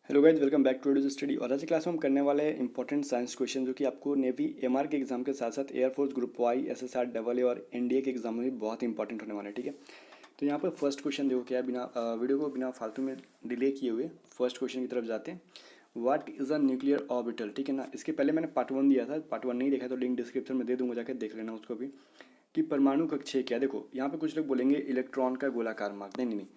Hello guys, welcome back to study. और आज की क्लास में हम करने वाले हैं इंपॉर्टेंट साइंस क्वेश्चन जो कि आपको नेवी एमआर के एग्जाम के साथ साथ air force group Y SSR double A और एनडीए के एग्जाम में भी बहुत इंपॉर्टेंट होने वाले हैं। ठीक है, तो यहाँ पर फर्स्ट क्वेश्चन देखो क्या है, बिना वीडियो को बिना फालतू में डिले किए हुए फर्स्ट क्वेश्चन की तरफ जाते हैं। What is a nuclear orbital. ठीक है ना, इसके पहले मैंने पार्ट 1 दिया था, पार्ट 1 नहीं देखा तो लिंक डिस्क्रिप्शन में दे दूंगा, जाकर देख लेना उसको भी। कि परमाणु कक्षीय क्या है। देखो यहाँ पे कुछ लोग बोलेंगे इलेक्ट्रॉन का गोलाकार मार्ग, नहीं नहीं नहीं,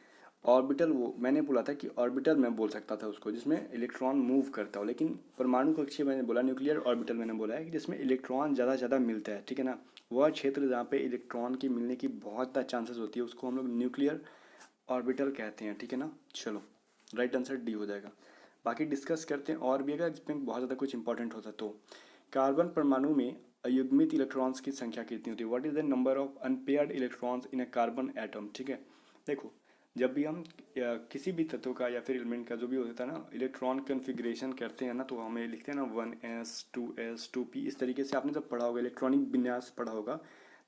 ऑर्बिटल वो मैंने बोला था कि ऑर्बिटल मैं बोल सकता था उसको जिसमें इलेक्ट्रॉन मूव करता हो, लेकिन परमाणु कक्षीय मैंने बोला, न्यूक्लियर ऑर्बिटल मैंने बोला है कि जिसमें इलेक्ट्रॉन ज़्यादा ज़्यादा मिलता है। ठीक है ना, वह क्षेत्र जहाँ पे इलेक्ट्रॉन की मिलने की बहुत ज़्यादा चांसेस होती है उसको हम लोग न्यूक्लियर ऑर्बिटल कहते हैं। ठीक है ना, चलो राइट आंसर डी हो जाएगा। बाकी डिस्कस करते हैं और भी, अगर इसमें बहुत ज़्यादा कुछ इंपॉर्टेंट होता तो। कार्बन परमाणु में अयुग्मित इलेक्ट्रॉन्स की संख्या कितनी होती है। What is the number of unpaired electrons in a carbon atom. ठीक है, देखो जब भी हम किसी भी तत्व का या फिर एलिमेंट का जो भी होता है ना इलेक्ट्रॉन कन्फिग्रेशन करते हैं ना, तो हमें लिखते हैं ना 1s 2s 2p, इस तरीके से आपने जब पढ़ा होगा इलेक्ट्रॉनिक विन्यास पढ़ा होगा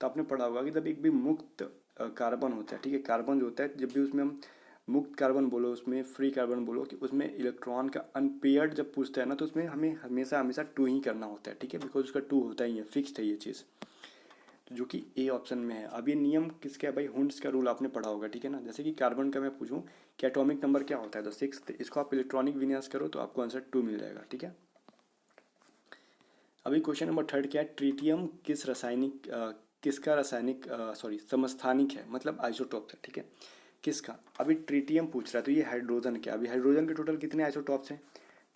तो आपने पढ़ा होगा कि जब एक भी मुक्त कार्बन होता है, ठीक है, कार्बन जो होता है जब भी उसमें हम मुक्त कार्बन बोलो, उसमें फ्री कार्बन बोलो, कि उसमें इलेक्ट्रॉन का अनपेयर्ड जब पूछता है ना तो उसमें हमें हमेशा हमेशा टू ही करना होता है। ठीक है, बिकॉज उसका टू होता ही है, फिक्स्ड है ये चीज़, जो कि ए ऑप्शन में है। अब ये नियम किसका है भाई, हुंड्स का रूल आपने पढ़ा होगा। ठीक है ना, जैसे कि कार्बन का मैं पूछूं कि एटॉमिक नंबर क्या होता है तो 6, इसको आप इलेक्ट्रॉनिक विन्यास करो तो आपको आंसर 2 मिल जाएगा। ठीक है, अभी क्वेश्चन नंबर 3 क्या है, ट्रीटियम किस रासायनिक किसका रासायनिक सॉरी समस्थानिक है, मतलब आइसोटॉप है। ठीक है, किसका, अभी ट्रीटियम पूछ रहा है तो ये हाइड्रोजन क्या, अभी हाइड्रोजन के टोटल कितने आइसोटॉप्स हैं,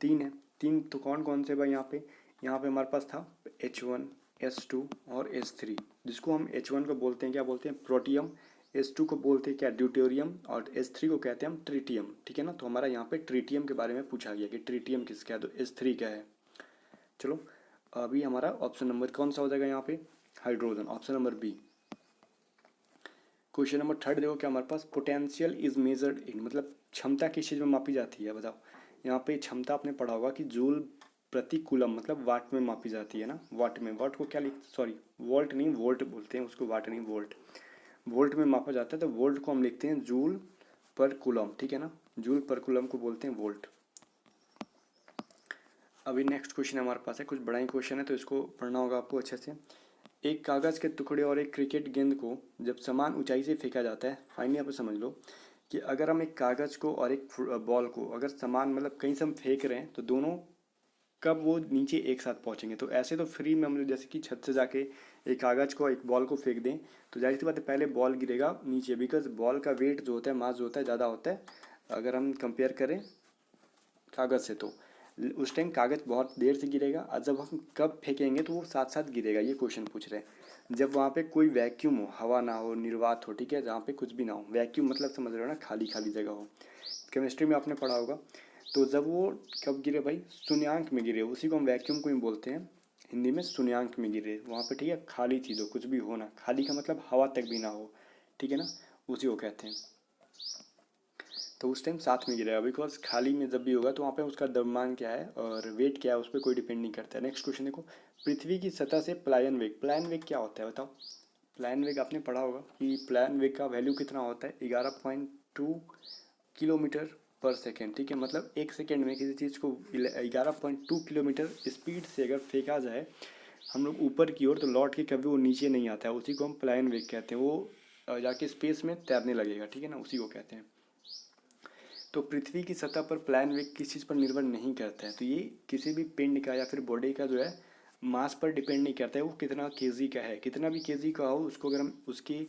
3 है। 3 तो कौन कौन से भाई, यहाँ पे हमारे पास था H1 S2 और S3, जिसको हम H1 को बोलते हैं क्या बोलते हैं, प्रोटियम, S2 को बोलते हैं क्या, ड्यूटेरियम, और S3 को कहते हैं हम ट्रीटियम। ठीक है ना, तो हमारा यहाँ पे ट्रीटियम के बारे में पूछा गया कि ट्रीटियम किसका है, तो S3 का है। चलो अभी हमारा ऑप्शन नंबर कौन सा हो जाएगा यहाँ पे, hydrogen, option number B. Question number 3 देखो क्या हमारे पास, पोटेंशियल इज मेजर्ड इन, मतलब क्षमता किस चीज़ में मापी जाती है बताओ। यहाँ पे क्षमता आपने पढ़ा होगा कि जूल प्रति कूलम, मतलब वाट में मापी जाती है ना, वाट में, वाट को क्या लिख, सॉरी वोल्ट नहीं वोल्ट बोलते हैं उसको, वाट नहीं वोल्ट, वोल्ट में मापा जाता है तो वोल्ट को हम लिखते हैं जूल पर कूलम। ठीक है ना, जूल पर कूलम को बोलते हैं वोल्ट। अभी नेक्स्ट क्वेश्चन हमारे पास है, कुछ बड़ा ही क्वेश्चन है तो इसको पढ़ना होगा आपको अच्छे से। एक कागज़ के टुकड़े और एक क्रिकेट गेंद को जब समान ऊंचाई से फेंका जाता है, फाइनली आप समझ लो कि अगर हम एक कागज़ को और एक बॉल को अगर समान, मतलब कहीं से हम फेंक रहे हैं तो दोनों कब वो नीचे एक साथ पहुंचेंगे। तो ऐसे तो फ्री में हम लोग जैसे कि छत से जाके एक कागज़ को एक बॉल को फेंक दें तो जाहिर सी बात है पहले बॉल गिरेगा नीचे, बिकॉज बॉल का वेट जो होता है, मास जो होता है, ज़्यादा होता है अगर हम कंपेयर करें कागज़ से। तो उस टाइम कागज़ बहुत देर से गिरेगा और जब हम कब फेंकेंगे तो वो साथ साथ गिरेगा, ये क्वेश्चन पूछ रहे हैं। जब वहाँ पे कोई वैक्यूम हो, हवा ना हो, निर्वात हो, ठीक है, जहाँ पे कुछ भी ना हो, वैक्यूम मतलब समझ रहे हो ना, खाली खाली जगह हो, केमिस्ट्री में आपने पढ़ा होगा। तो जब वो कब गिरे भाई, शून्यांक में गिरे, उसी को हम वैक्यूम को ही बोलते हैं हिंदी में, शून्यांक में गिरे वहाँ पे। ठीक है, खाली चीज़ हो, कुछ भी हो ना, खाली का मतलब हवा तक भी ना हो। ठीक है ना, उसी को कहते हैं। तो उस टाइम साथ में गिरेगा, बिकॉज खाली में जब भी होगा तो वहाँ पे उसका द्रव्यमान क्या है और वेट क्या है उस पर कोई डिपेंड नहीं करता है। नेक्स्ट क्वेश्चन देखो, पृथ्वी की सतह से पलायन वेग, पलायन वेग क्या होता है बताओ। पलायन वेग आपने पढ़ा होगा कि पलायन वेग का वैल्यू कितना होता है, 11.2 किलोमीटर पर सेकेंड। ठीक है, मतलब एक सेकेंड में किसी चीज़ को 11.2 किलोमीटर स्पीड से अगर फेंका जाए हम लोग ऊपर की ओर तो लौट के कभी वो नीचे नहीं आता है, उसी को हम पलायन वेग कहते हैं। वो जाके स्पेस में तैरने लगेगा। ठीक है ना, उसी को कहते हैं। तो पृथ्वी की सतह पर प्लान वेग किस चीज़ पर निर्भर नहीं करता है, तो ये किसी भी पिंड का या फिर बॉडी का जो है मास पर डिपेंड नहीं करता है, वो कितना केजी का है, कितना भी केजी का हो उसको अगर हम उसकी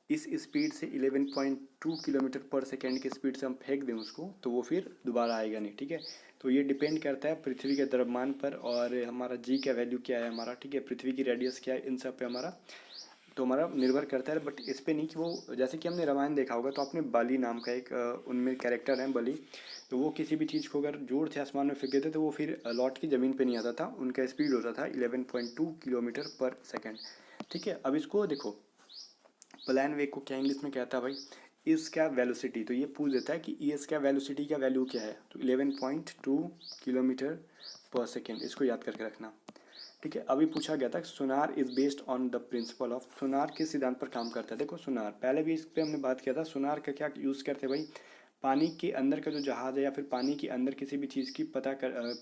इस स्पीड से 11.2 किलोमीटर पर सेकेंड की स्पीड से हम फेंक दें उसको तो वो फिर दोबारा आएगा नहीं। ठीक है, तो ये डिपेंड करता है पृथ्वी के द्रव्यमान पर और हमारा जी का वैल्यू क्या है हमारा, ठीक है, पृथ्वी की रेडियस क्या है, इन सब पे हमारा तो हमारा निर्भर करता है। बट इस पे नहीं कि वो, जैसे कि हमने रामायण देखा होगा तो आपने बलि नाम का एक उनमें कैरेक्टर है बलि, तो वो किसी भी चीज़ को अगर जोर से आसमान में फेंक देते तो वो फिर लौट की ज़मीन पे नहीं आता था, उनका स्पीड होता था 11.2 किलोमीटर पर सेकेंड। ठीक है, अब इसको देखो, प्लान वेग को क्या इंग्लिश में कहता है भाई, इसका वेलोसिटी, तो ये पूछ देता है कि इसका वेलोसिटी का वैल्यू क्या है, तो 11.2 किलोमीटर पर सेकेंड, इसको याद करके रखना। ठीक है, अभी पूछा गया था sonar is based on the principle of, sonar किस सिद्धांत पर काम करता है। देखो सोनार पहले भी इस पे हमने बात किया था, सोनार का क्या यूज़ करते हैं भाई, पानी के अंदर का जो जहाज़ है या फिर पानी के अंदर किसी भी चीज़ की पता कर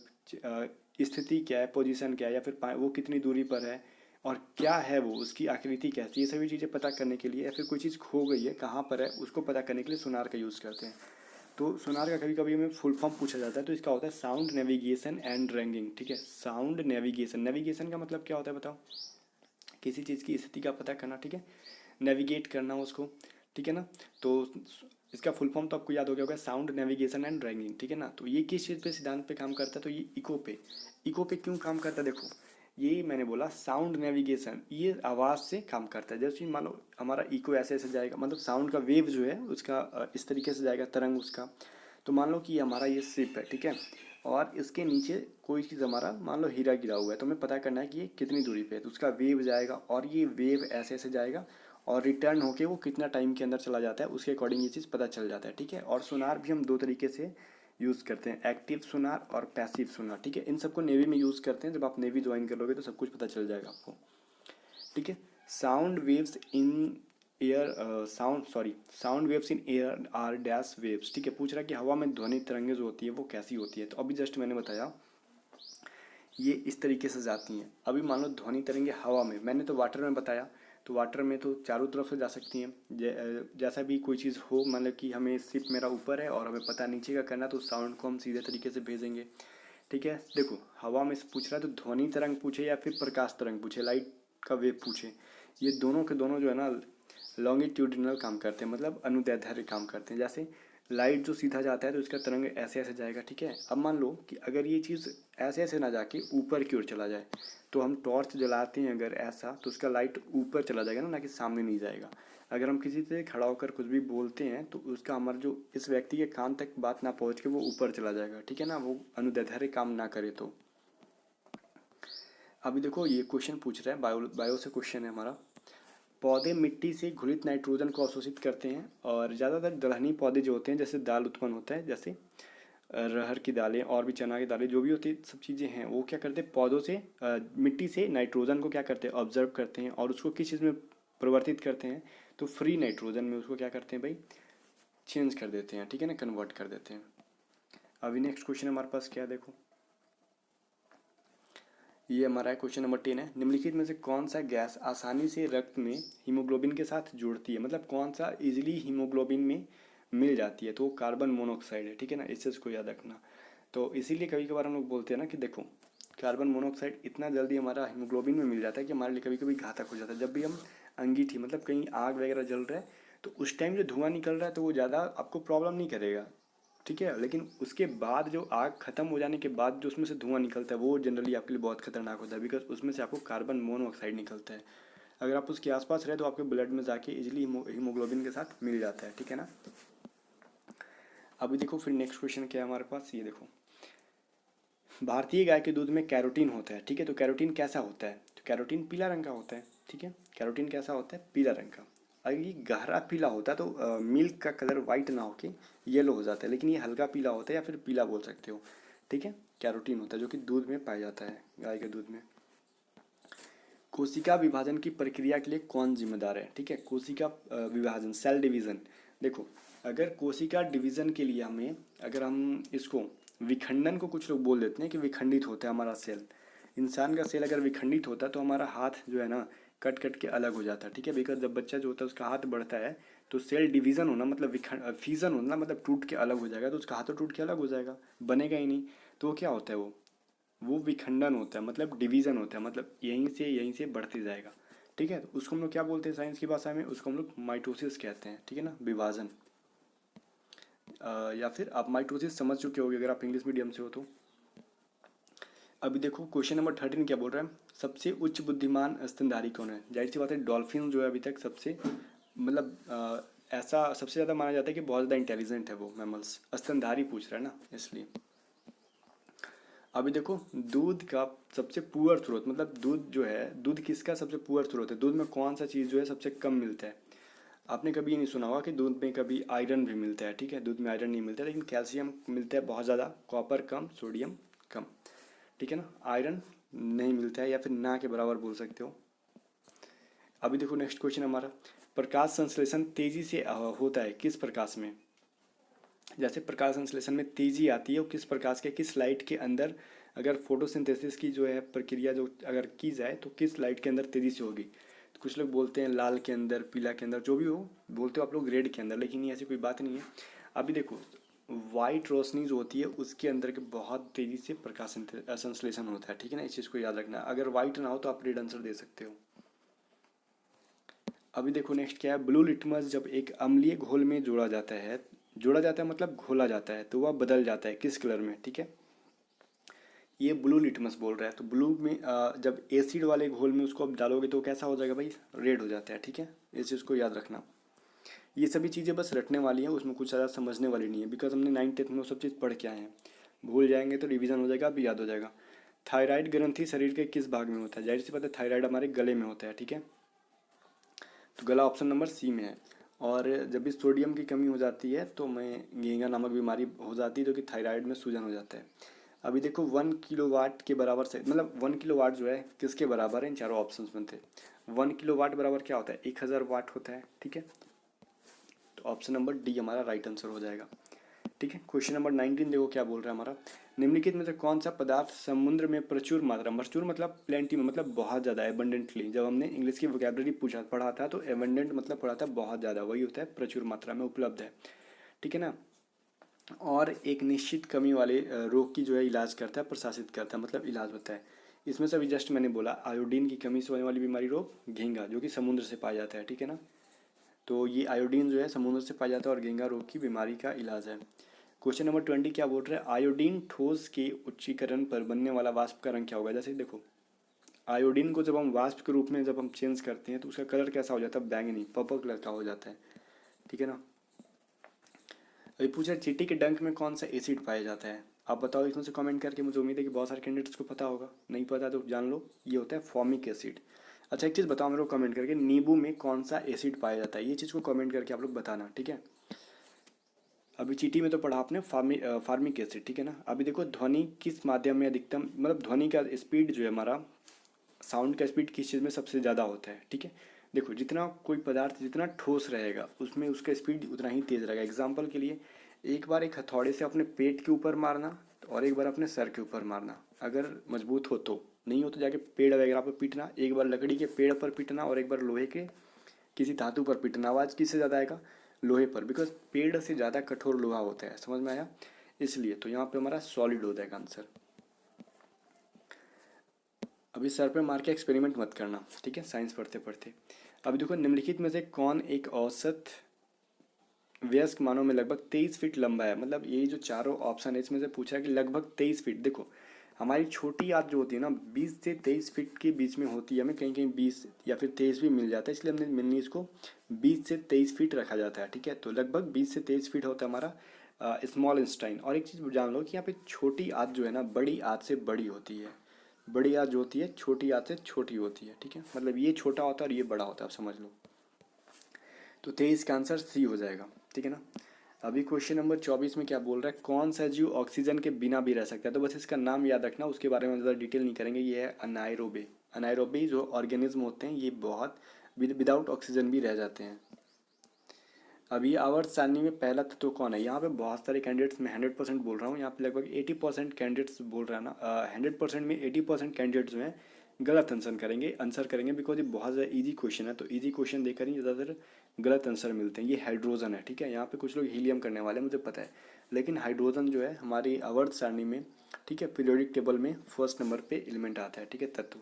स्थिति क्या है, पोजीशन क्या है, या फिर वो कितनी दूरी पर है और क्या है वो, उसकी आकृति कैसी, ये सभी चीज़ें पता करने के लिए, या फिर कोई चीज़ खो गई है कहाँ पर है उसको पता करने के लिए सोनार का यूज़ करते हैं। तो सोनार का कभी कभी हमें फुल फॉर्म पूछा जाता है, तो इसका होता है साउंड नेविगेशन एंड रैंगिंग। ठीक है, साउंड नेविगेशन, नेविगेशन का मतलब क्या होता है बताओ? किसी चीज़ की स्थिति का पता करना। ठीक है, नेविगेट करना उसको। ठीक है ना, तो इसका फुल फॉर्म तो आपको याद हो गया होगा, साउंड नेविगेशन एंड रैंगिंग। ठीक है ना, तो ये किस चीज़ पे, सिद्धांत पे काम करता है? तो ये इको पे। इको पे क्यों काम करता है? देखो, ये मैंने बोला साउंड नेविगेशन, ये आवाज़ से काम करता है। जैसे मान लो हमारा इको ऐसे ऐसे जाएगा, मतलब साउंड का वेव जो है उसका इस तरीके से जाएगा, तरंग उसका। तो मान लो कि हमारा ये शिप है, ठीक है, और इसके नीचे कोई चीज़, हमारा मान लो हीरा गिरा हुआ है, तो हमें पता करना है कि ये कितनी दूरी पे है। तो उसका वेव जाएगा और ये वेव ऐसे ऐसे जाएगा और रिटर्न होके वो कितना टाइम के अंदर चला जाता है, उसके अकॉर्डिंग ये चीज़ पता चल जाता है। ठीक है, और सोनार भी हम दो तरीके से यूज़ करते हैं, एक्टिव सोनार और पैसिव सोनार। ठीक है, इन सबको नेवी में यूज़ करते हैं। जब आप नेवी ज्वाइन कर लोगे तो सब कुछ पता चल जाएगा आपको। ठीक है, sound waves in air, sound waves in air are dash waves. ठीक है, पूछ रहा है कि हवा में ध्वनि तरंगें जो होती है वो कैसी होती है। तो अभी जस्ट मैंने बताया ये इस तरीके से जाती हैं। अभी मान लो ध्वनि तरंगे हवा में, मैंने तो वाटर में बताया, तो वाटर में तो चारों तरफ से जा सकती हैं। जैसा भी कोई चीज़ हो, मतलब कि हमें सिर्फ मेरा ऊपर है और हमें पता नीचे का करना, तो साउंड को हम सीधे तरीके से भेजेंगे। ठीक है, देखो हवा में से पूछ रहा है तो ध्वनि तरंग पूछे या फिर प्रकाश तरंग पूछे, लाइट का वेव पूछे, ये दोनों के दोनों जो है ना लॉन्गिट्यूडिनल काम करते हैं, मतलब अनुदैर्ध्य काम करते हैं। जैसे लाइट जो सीधा जाता है तो इसका तरंग ऐसे ऐसे जाएगा। ठीक है, अब मान लो कि अगर ये चीज़ ऐसे ऐसे ना जाके ऊपर की ओर चला जाए, तो हम टॉर्च जलाते हैं अगर ऐसा, तो उसका लाइट ऊपर चला जाएगा ना कि सामने नहीं जाएगा। अगर हम किसी से खड़ा होकर कुछ भी बोलते हैं तो उसका हमारा जो इस व्यक्ति के कान तक बात ना पहुंच के वो ऊपर चला जाएगा। ठीक है ना, वो अनुदैर्ध्य काम ना करे तो। अभी देखो ये क्वेश्चन पूछ रहा है, बायो से क्वेश्चन है हमारा। पौधे मिट्टी से घुलित नाइट्रोजन को अवशोषित करते हैं, और ज़्यादातर दलहनी पौधे जो होते हैं, जैसे दाल उत्पन्न होता है, जैसे अरहर की दालें और भी चना की दालें, जो भी होती सब चीज़ें हैं, वो क्या करते हैं, पौधों से मिट्टी से नाइट्रोजन को क्या करते हैं, ऑब्जर्व करते हैं, और उसको किस चीज़ में परिवर्तित करते हैं, तो फ्री नाइट्रोजन में उसको क्या करते हैं भाई, चेंज कर देते हैं। ठीक है ना, कन्वर्ट कर देते हैं। अभी नेक्स्ट क्वेश्चन हमारे पास क्या है, देखो ये हमारा है क्वेश्चन नंबर 10 है। निम्नलिखित में से कौन सा गैस आसानी से रक्त में हीमोग्लोबिन के साथ जुड़ती है, मतलब कौन सा इजीली हीमोग्लोबिन में मिल जाती है? तो वो कार्बन मोनोऑक्साइड है। ठीक है ना, इस चीज़ को याद रखना। तो इसीलिए कभी कभार हम लोग बोलते हैं ना कि देखो कार्बन मोनोऑक्साइड इतना जल्दी हमारा हीमोग्लोबिन में मिल जाता है कि हमारे लिए कभी कभी घातक हो जाता है। जब भी हम अंगीठी, मतलब कहीं आग वगैरह जल रहा है, तो उस टाइम जो धुआं निकल रहा है तो वो ज़्यादा आपको प्रॉब्लम नहीं करेगा। ठीक है, लेकिन उसके बाद जो आग खत्म हो जाने के बाद जो उसमें से धुआं निकलता है वो जनरली आपके लिए बहुत खतरनाक होता है, बिकॉज उसमें से आपको कार्बन मोनोऑक्साइड निकलता है। अगर आप उसके आसपास रहे तो आपके ब्लड में जाके इजीली हीमोग्लोबिन के साथ मिल जाता है। ठीक है ना, अभी देखो फिर नेक्स्ट क्वेश्चन क्या है हमारे पास, ये देखो भारतीय गाय के दूध में कैरोटीन होता है। ठीक है, तो कैरोटीन कैसा होता है? तो कैरोटीन पीला रंग का होता है। ठीक है, कैरोटीन कैसा होता है? पीला रंग का। अगर ये गहरा पीला होता है तो मिल्क का कलर वाइट ना होके येलो हो जाता है, लेकिन ये हल्का पीला होता है, या फिर पीला बोल सकते हो। ठीक है, कैरोटीन होता है जो कि दूध में पाया जाता है, गाय के दूध में। कोशिका विभाजन की प्रक्रिया के लिए कौन जिम्मेदार है? ठीक है, कोशिका विभाजन, सेल डिवीजन। देखो अगर कोशिका डिवीजन के लिए हमें, अगर हम इसको विखंडन को कुछ लोग बोल देते हैं कि विखंडित होता है हमारा सेल, इंसान का सेल अगर विखंडित होता है तो हमारा हाथ जो है ना कट कट के अलग हो जाता है। ठीक है, बिकॉज जब बच्चा जो होता है उसका हाथ बढ़ता है तो सेल डिवीजन होना मतलब फीजन होना मतलब टूट के अलग हो जाएगा, तो उसका हाथ तो टूट के अलग हो जाएगा, बनेगा ही नहीं। तो वो क्या होता है, वो विखंडन होता है, मतलब डिवीजन होता है, मतलब यहीं से बढ़ते जाएगा। ठीक है, तो उसको हम लोग क्या बोलते हैं साइंस की भाषा में, उसको हम लोग माइटोसिस कहते हैं। ठीक है ना, विभाजन। या फिर आप माइटोसिस समझ चुके होगे अगर आप इंग्लिश मीडियम से हो तो। अभी देखो क्वेश्चन नंबर 13 क्या बोल रहा है, सबसे उच्च बुद्धिमान स्तनधारी कौन है? जाहिर सी बात है डॉल्फिन जो है अभी तक सबसे, मतलब ऐसा सबसे ज़्यादा माना जाता है कि बहुत ज़्यादा इंटेलिजेंट है वो मैमल्स। स्तनधारी पूछ रहा है ना, इसलिए। अभी देखो दूध का सबसे पुअर स्रोत, मतलब दूध जो है, दूध किसका सबसे पुअर स्रोत है? दूध में कौन सा चीज़ जो है सबसे कम मिलता है? आपने कभी ये नहीं सुना होगा कि दूध में कभी आयरन भी मिलता है। ठीक है, दूध में आयरन नहीं मिलता है, लेकिन कैल्शियम मिलता है बहुत ज़्यादा, कॉपर कम, सोडियम कम। ठीक है ना, आयरन नहीं मिलता है, या फिर ना के बराबर बोल सकते हो। अभी देखो नेक्स्ट क्वेश्चन हमारा, प्रकाश संश्लेषण तेजी से होता है किस प्रकाश में? जैसे प्रकाश संश्लेषण में तेजी आती है वो किस प्रकाश के किस लाइट के अंदर, अगर फोटोसिंथेसिस की जो है प्रक्रिया जो अगर की जाए तो किस लाइट के अंदर तेजी से होगी। तो कुछ लोग बोलते हैं लाल के अंदर, पीला के अंदर, जो भी हो बोलते हो आप लोग रेड के अंदर, लेकिन ये ऐसी कोई बात नहीं है। अभी देखो वाइट रोशनी जो होती है उसके अंदर के बहुत तेजी से प्रकाश संश्लेषण होता है, ठीक है ना, इस चीज़ को याद रखना। अगर वाइट ना हो तो आप रेड आंसर दे सकते हो। अभी देखो नेक्स्ट क्या है, ब्लू लिटमस जब एक अम्लीय घोल में जोड़ा जाता है मतलब घोला जाता है, तो वह बदल जाता है किस कलर में, ठीक है। ये ब्लू लिटमस बोल रहा है, तो ब्लू में जब एसिड वाले घोल में उसको आप डालोगे तो कैसा हो जाएगा भाई, रेड हो जाता है, ठीक है। इस चीज़ को याद रखना। ये सभी चीज़ें बस रटने वाली हैं, उसमें कुछ ज़्यादा समझने वाली नहीं है, बिकॉज हमने 9th 10th में वो सब चीज़ पढ़ के आए हैं। भूल जाएंगे तो रिवीजन हो जाएगा, अभी याद हो जाएगा। थायराइड ग्रंथि शरीर के किस भाग में होता है, जाहिर सी बात है थायराइड हमारे गले में होता है, ठीक है। तो गला ऑप्शन नंबर सी में है। और जब भी सोडियम की कमी हो जाती है तो में घेंगा नामक बीमारी हो जाती है, जो कि थायराइड में सूजन हो जाता है। अभी देखो 1 किलोवाट के बराबर से, मतलब 1 किलोवाट जो है किसके बराबर है, इन चारों ऑप्शंस में थे। 1 किलोवाट बराबर क्या होता है, 1000 वाट होता है, ठीक है। तो ऑप्शन नंबर डी हमारा राइट आंसर हो जाएगा, ठीक है। क्वेश्चन नंबर 19 देखो क्या बोल रहा है हमारा, निम्नलिखित में से कौन सा पदार्थ समुद्र में प्रचुर मात्रा, प्रचुर मतलब प्लेंटी में, मतलब बहुत ज़्यादा, एबंडेंटली, जब हमने इंग्लिश की वोकैबुलरी पढ़ा था तो एबंडेंट मतलब पढ़ा था बहुत ज़्यादा, वही होता है प्रचुर मात्रा में उपलब्ध है, ठीक है ना। और एक निश्चित कमी वाले रोग की जो है इलाज करता है, प्रशासित करता है, मतलब इलाज होता है। इसमें से अभी जस्ट मैंने बोला आयोडीन की कमी से होने वाली बीमारी रोग घेंगा, जो कि समुद्र से पाया जाता है, ठीक है ना। तो ये आयोडीन जो है समुद्र से पाया जाता है और घेंगा रोग की बीमारी का इलाज है। क्वेश्चन नंबर 20 क्या बोल रहा है, आयोडीन ठोस के उच्चीकरण पर बनने वाला वाष्प का रंग क्या होगा। जैसे देखो आयोडीन को जब हम वाष्प के रूप में जब हम चेंज करते हैं तो उसका कलर कैसा हो जाता है, बैंगनी पर्पल कलर का हो जाता है, ठीक है ना। अभी पूछा चींटी के डंक में कौन सा एसिड पाया जाता है, आप बताओ इसमें से कमेंट करके। मुझे उम्मीद है कि बहुत सारे कैंडिडेट्स को पता होगा, नहीं पता तो जान लो, ये होता है फॉर्मिक एसिड। अच्छा एक चीज़ बताओ मेरे को कमेंट करके, नींबू में कौन सा एसिड पाया जाता है, ये चीज़ को कमेंट करके आप लोग बताना, ठीक है। अभी चींटी में तो पढ़ा आपने फार्मिक एसिड, ठीक है ना। अभी देखो ध्वनि किस माध्यम में अधिकतम, मतलब ध्वनि का स्पीड जो है हमारा, साउंड का स्पीड किस चीज़ में सबसे ज़्यादा होता है, ठीक है। देखो जितना कोई पदार्थ जितना ठोस रहेगा उसमें उसका स्पीड उतना ही तेज़ रहेगा। एग्जाम्पल के लिए एक बार एक हथौड़े से अपने पेट के ऊपर मारना और एक बार अपने सर के ऊपर मारना, अगर मजबूत हो तो, नहीं हो तो जाके पेड़ वगैरह पर पीटना, एक बार लकड़ी के पेड़ पर पीटना और एक बार लोहे के किसी धातु पर पीटना, आवाज़ किससे ज़्यादा आएगा, लोहे पर, बिकॉज पेड़ से ज़्यादा कठोर लोहा होता है, समझ में आया। इसलिए तो यहाँ पे हमारा सॉलिड हो जाएगा आंसर। अभी सर पे मार के एक्सपेरिमेंट मत करना, ठीक है, साइंस पढ़ते पढ़ते। अभी देखो निम्नलिखित में से कौन एक औसत वयस्क मानव में लगभग 23 फीट लंबा है, मतलब ये जो चारों ऑप्शन है इसमें से पूछा है कि लगभग 23 फीट। देखो हमारी छोटी आंत जो होती है ना 20 से 23 फीट के बीच में होती है, हमें कहीं कहीं 20 या फिर 23 भी मिल जाता है, इसलिए हमने मिलनी इसको 20 से 23 फीट रखा जाता है, ठीक है। तो लगभग 20 से 23 फीट होता है हमारा स्मॉल इंस्टाइन। और एक चीज़ जान लो कि यहाँ पे छोटी आंत जो है ना बड़ी आंत से बड़ी होती है, बड़ी आंत जो होती है छोटी आंत से छोटी होती है, ठीक है, मतलब ये छोटा होता है और ये बड़ा होता है, आप समझ लो। तो 23 का आंसर सी हो जाएगा, ठीक है ना। अभी क्वेश्चन नंबर 24 में क्या बोल रहा है, कौन सा जीव ऑक्सीजन के बिना भी रह सकता है। तो बस इसका नाम याद रखना, उसके बारे में ज़्यादा डिटेल नहीं करेंगे। ये है अनायरोबे। अनायरोबे जो ऑर्गेनिज्म होते हैं ये बहुत विदाउट ऑक्सीजन भी रह जाते हैं। अभी आवर्त सारणी में पहला तत्व कौन है, यहाँ पे बहुत सारे कैंडिडेट्स, मैं 100% बोल रहा हूँ, यहाँ पे लगभग 80% कैंडिडेट्स बोल रहा है ना, 100% में 80% कैंडिडेट्स जो हैं गलत आंसर करेंगे बिकॉज ये बहुत ज़्यादा इजी क्वेश्चन है, तो इजी क्वेश्चन देकर ही ज़्यादातर गलत आंसर मिलते हैं। ये हाइड्रोजन है, ठीक है, यहाँ पे कुछ लोग हीलियम करने वाले हैं मुझे पता है, लेकिन हाइड्रोजन जो है हमारी आवर्त सारणी में, ठीक है, पीरियोडिक टेबल में फर्स्ट नंबर पे एलिमेंट आता है, ठीक है, तत्व।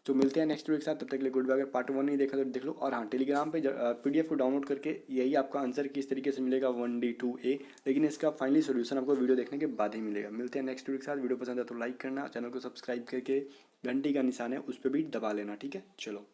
तो मिलते हैं नेक्स्ट वीक के साथ, तब तक के लिए गुड बाय। अगर पार्ट 1 नहीं देखा तो देख लो, और हाँ टेलीग्राम पे PDF को डाउनलोड करके यही आपका आंसर किस तरीके से मिलेगा 1D 2A, लेकिन इसका फाइनली सोल्यूशन आपको वीडियो देखने के बाद ही मिलेगा। मिलते हैं नेक्स्ट वीक के साथ, वीडियो पसंद है तो लाइक करना, चैनल को सब्सक्राइब करके घंटी का निशान है उस पर भी दबा लेना, ठीक है, चलो।